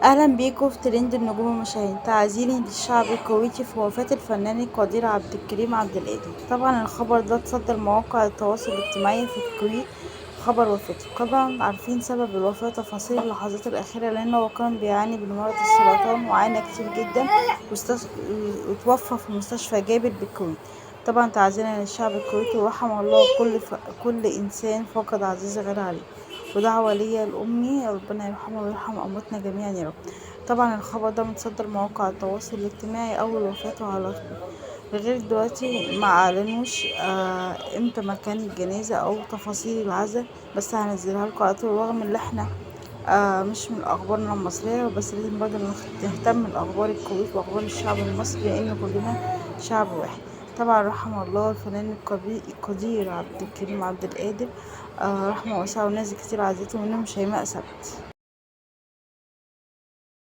أهلا بيكم في ترند النجوم المشاهير. تعزيني للشعب الكويتي في وفاة الفنان القدير عبد الكريم عبد القادر. طبعا الخبر ده اتصدر مواقع التواصل الاجتماعي في الكويت. خبر وفاته طبعا عارفين سبب الوفاة وتفاصيل اللحظات الأخيرة، لأنه هو كان بيعاني من مرض السرطان وعانى كتير جدا وتوفى في مستشفى جابر بالكويت. طبعا تعزينا للشعب الكويتي ورحم الله كل إنسان فقد عزيز غالي عليه. ودعوة ليا لأمي ربنا يرحمها ويرحم أمواتنا جميعا يا رب. طبعا الخبر ده متصدر مواقع التواصل الاجتماعي أول وفاته على طول، لغاية دلوقتي ما أعلنوش امتى مكان الجنازة أو تفاصيل العزاء، بس هنزلها لكم على طول. رغم ان احنا مش من أخبارنا المصرية، بس لازم برضه نهتم بأخبار الكويت وأخبار الشعب المصري، لأن كلنا شعب واحد. طبعا رحم الله الفنان القدير عبد الكريم عبد القادر، رحمة واسعة، وناس كتير عزيزته منهم شيماء سبت.